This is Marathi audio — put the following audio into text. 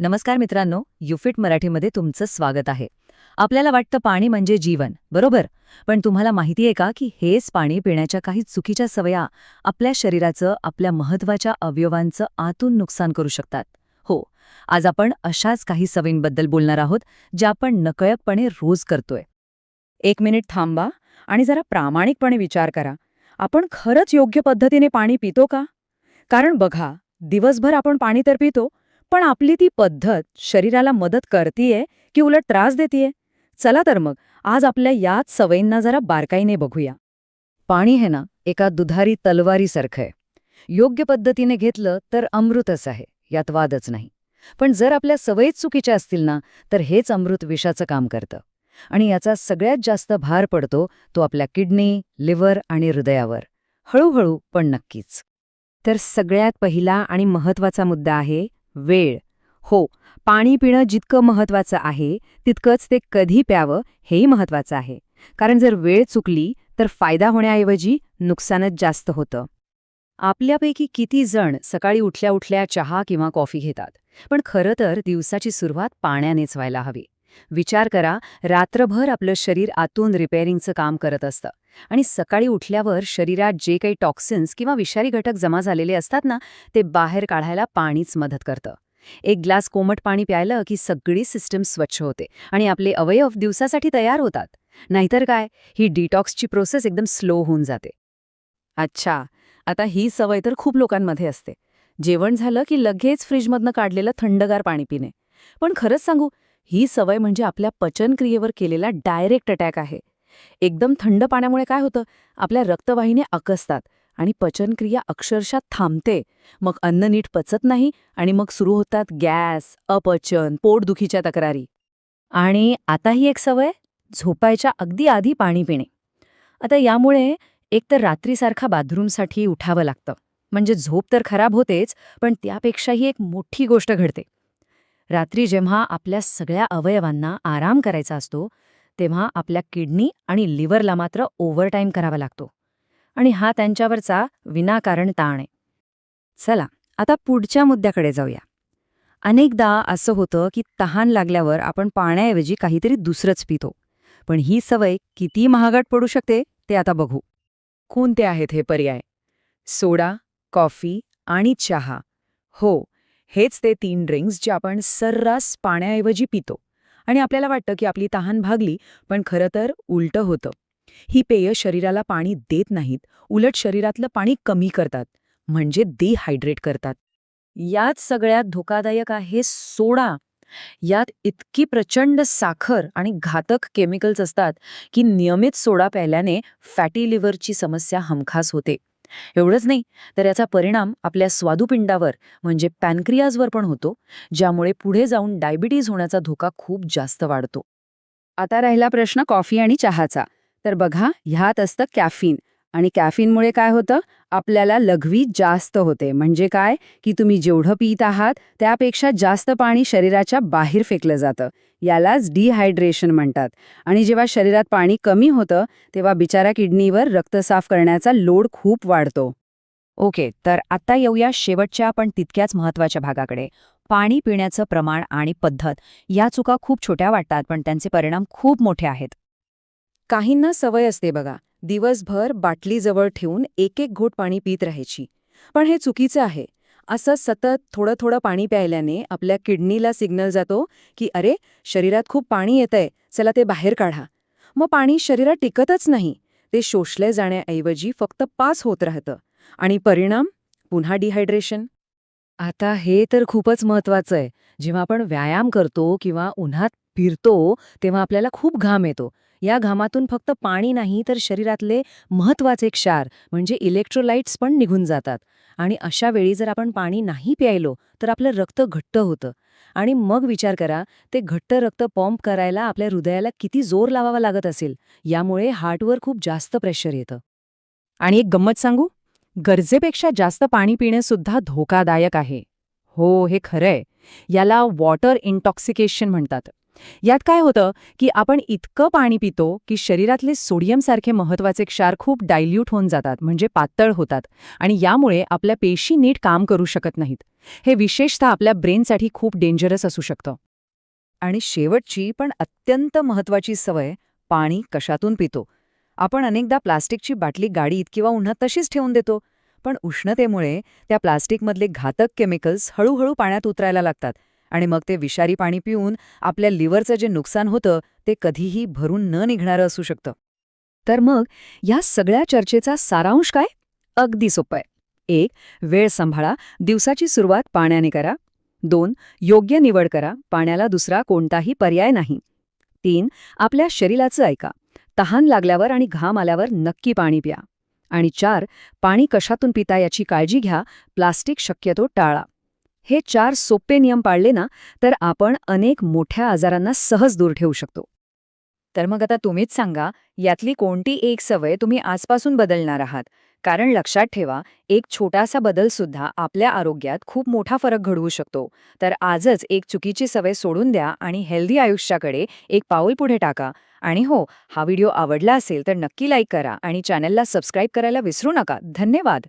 नमस्कार मित्रांनो, युफिट मराठीमध्ये तुमचं स्वागत आहे. आपल्याला वाटतं पाणी म्हणजे जीवन, बरोबर? पण तुम्हाला माहिती आहे का की हेच पाणी पिण्याच्या काही चुकीच्या सवया आपल्या शरीराचं, आपल्या महत्त्वाच्या अवयवांचं आतून नुकसान करू शकतात. हो, आज आपण अशाच काही सवयींबद्दल बोलणार आहोत, ज्या आपण नकळतपणे रोज करतोय. 1 मिनिट थांबा आणि जरा प्रामाणिकपणे विचार करा. आपण खरंच योग्य पद्धतीने पाणी पितो का? कारण बघा, दिवसभर आपण पाणी तर पितो, पण आपली ती पद्धत शरीराला मदत करतीये की उलट त्रास देतीये? चला तर मग, आज आपल्या याच सवयींना जरा बारकाईने बघूया. पाणी हे ना एका दुधारी तलवारीसारखं आहे. योग्य पद्धतीने घेतलं तर अमृतच आहे, यात वादच नाही. पण जर आपल्या सवयीच चुकीच्या असतील ना, तर हेच अमृत विषाचं काम करतं. आणि याचा सगळ्यात जास्त भार पडतो तो आपल्या किडनी, लिव्हर आणि हृदयावर. हळूहळू पण नक्कीच. तर सगळ्यात पहिला आणि महत्त्वाचा मुद्दा आहे वेळ. हो, पाणी पिणं जितकं महत्त्वाचं आहे, तितकंच ते कधी प्यावं हेही महत्त्वाचं आहे. कारण जर वेळ चुकली तर फायदा होण्याऐवजी नुकसानच जास्त होतं. आपल्यापैकी किती जण सकाळी उठल्या उठल्या चहा किंवा कॉफी घेतात, पण खरं तर दिवसाची सुरुवात पाण्यानेच व्हायला हवी. विचार करा, रात्रभर आपलं शरीर आतून रिपेअरिंगचं काम करत असतं आणि सकाळी उठल्यावर शरीरात जे काही टॉक्सिन्स किंवा विषारी घटक जमा झालेले असतात ना, ते बाहेर काढायला पाणीच मदत करतं. एक ग्लास कोमट पाणी प्यायलं की सगळी सिस्टम स्वच्छ होते आणि आपले अवयव दिवसासाठी तयार होतात. नाहीतर काय, ही डिटॉक्सची प्रोसेस एकदम स्लो होऊन जाते. अच्छा, आता ही सवय तर खूप लोकांमध्ये असते. जेवण झालं की लगेच फ्रीजमधनं काढलेलं थंडगार पाणी पिणे. पण खरंच सांगू, ही सवय म्हणजे आपल्या पचनक्रियेवर केलेला डायरेक्ट अटॅक आहे. एकदम थंड पाण्यामुळे काय होतं, आपल्या रक्तवाहिन्या आकसतात आणि पचनक्रिया अक्षरशः थांबते. मग अन्न नीट पचत नाही आणि मग सुरू होतात गॅस, अपचन, पोटदुखीच्या तक्रारी. आणि आता ही एक सवय, झोपायच्या अगदी आधी पाणी पिणे. आता यामुळे एकतर रात्रीसारखा बाथरूमसाठी उठावं लागतं. म्हणजे झोप तर खराब होतेच, पण त्यापेक्षाही एक मोठी गोष्ट घडते. रात्री जेव्हा आपल्या सगळ्या अवयवांना आराम करायचा असतो, तेव्हा आपल्या किडनी आणि लिव्हरला मात्र ओव्हरटाईम करावा लागतो. आणि हा त्यांच्यावरचा विनाकारण ताण आहे. चला, आता पुढच्या मुद्द्याकडे जाऊया. अनेकदा असं होतं की तहान लागल्यावर आपण पाण्याऐवजी काहीतरी दुसरंच पितो. पण ही सवय किती महागात पडू शकते ते आता बघू. कोणते आहेत हे पर्याय? सोडा, कॉफी आणि चहा. हो, हेच ते 3 ड्रिंक्स जे आपण सर्रास पाण्याऐवजी पितो. आणि आपल्याला वाटतं की आपली तहान भागली, पण खरं तर उलटं होतं. ही पेय शरीराला पाणी देत नाहीत, उलट शरीरातलं पाणी कमी करतात, म्हणजे डिहायड्रेट करतात. यात सगळ्यात धोकादायक आहे सोडा. यात इतकी प्रचंड साखर आणि घातक केमिकल्स असतात की नियमित सोडा प्यायल्याने फॅटी लिव्हरची समस्या हमखास होते. एवढंच नाही, तर याचा परिणाम आपल्या स्वादुपिंडावर म्हणजे पॅनक्रियाजवर पण होतो, ज्यामुळे पुढे जाऊन डायबिटीज होण्याचा धोका खूप जास्त वाढतो. आता राहिला प्रश्न कॉफी आणि चहाचा. तर बघा, ह्यात असतं कॅफीन. आणि कॅफीनमुळे काय होतं, आपल्याला लघवी जास्त होते. म्हणजे काय, की तुम्ही जेवढं पित आहात त्यापेक्षा जास्त पाणी शरीराच्या बाहेर फेकलं जातं. यालाच डिहायड्रेशन म्हणतात. आणि जेव्हा शरीरात पाणी कमी होतं, तेव्हा बिचारा किडनीवर रक्त साफ करण्याचा लोड खूप वाढतो. ओके, तर आता येऊया शेवटच्या पण तितक्याच महत्त्वाच्या भागाकडे. पाणी पिण्याचं प्रमाण आणि पद्धत. या चुका खूप छोट्या वाटतात, पण त्यांचे परिणाम खूप मोठे आहेत. काहींना सवय असते बघा, दिवसभर बाटली जवळ ठेवून एक एक घोट पाणी पित राहायची. पण हे चुकीचं आहे. असं सतत थोडं थोडं पाणी प्यायल्याने आपल्या किडनीला सिग्नल जातो की अरे, शरीरात खूप पाणी येतंय, चला ते बाहेर काढा. मग पाणी शरीरात टिकतच नाही. ते शोषले जाण्याऐवजी फक्त पास होत राहतं. आणि परिणाम पुन्हा डिहायड्रेशन. आता हे तर खूपच महत्वाचं आहे. जेव्हा आपण व्यायाम करतो किंवा उन्हात फिरतो, तेव्हा आपल्याला खूप घाम येतो. या घामातून फक्त पाणी नाही, तर शरीरातले महत्वाचे क्षार म्हणजे इलेक्ट्रोलाइट्स पण निघून जातात. आणि अशा वेळी जर आपण पाणी नाही प्यायलो, तर आपलं रक्त घट्ट होतं. आणि मग विचार करा, ते घट्ट रक्त पंप करायला आपल्या हृदयाला किती जोर लावावा लागत असेल. यामुळे हार्टवर खूप जास्त प्रेशर येतं. आणि एक गंमत सांगू, गरजेपेक्षा जास्त पाणी पिणे सुद्धा धोकादायक आहे. हो, हे खरंय. याला वॉटर इंटॉक्सिकेशन म्हणतात. यात काय होतं की आपण इतकं पाणी पितो की शरीरातले सोडियमसारखे महत्वाचे क्षार खूप डायल्यूट होऊन जातात, म्हणजे पातळ होतात, आणि यामुळे आपल्या पेशी नीट काम करू शकत नाहीत. हे विशेषतः आपल्या ब्रेनसाठी खूप डेंजरस असू शकतं. आणि शेवटची पण अत्यंत महत्वाची सवय, पाणी कशातून पितो. आपण अनेकदा प्लास्टिकची बाटली गाडीत किंवा उन्हात तशीच ठेवून देतो, पण उष्णतेमुळे त्या प्लास्टिकमधले घातक केमिकल्स हळूहळू पाण्यात उतरायला लागतात आणि मग ते विषारी पाणी पिऊन आपल्या लिव्हरचं जे नुकसान होतं ते कधीही भरून न निघणारं असू शकतं. तर मग या सगळ्या चर्चेचा सारांश काय? अगदी सोपं आहे. 1. वेळ सांभाळा, दिवसाची सुरुवात पाण्याने करा. 2. योग्य निवड करा, पाण्याला दुसरा कोणताही पर्याय नाही. 3. आपल्या शरीराचं ऐका, तहान लागल्यावर आणि घाम आल्यावर नक्की पाणी प्या. आणि 4. पाणी कशातून पिता याची काळजी घ्या, प्लास्टिक शक्यतो टाळा. हे 4 सोपे नियम पाळले ना, तर आपण अनेक मोठ्या आजारांना सहज दूर ठेवू शकतो. तर मग आता तुम्हीच सांगा, यातली कोणती एक सवय तुम्ही आजपासून बदलणार आहात? कारण लक्षात ठेवा, एक छोटासा बदल सुद्धा आपल्या आरोग्यात खूप मोठा फरक घडवू शकतो. तर आजच एक चुकीची सवय सोडून द्या आणि हेल्दी आयुष्याकडे एक पाऊल पुढे टाका. आणि हो, हा व्हिडिओ आवडला असेल तर नक्की लाईक करा आणि चॅनलला सबस्क्राईब करायला विसरू नका. धन्यवाद.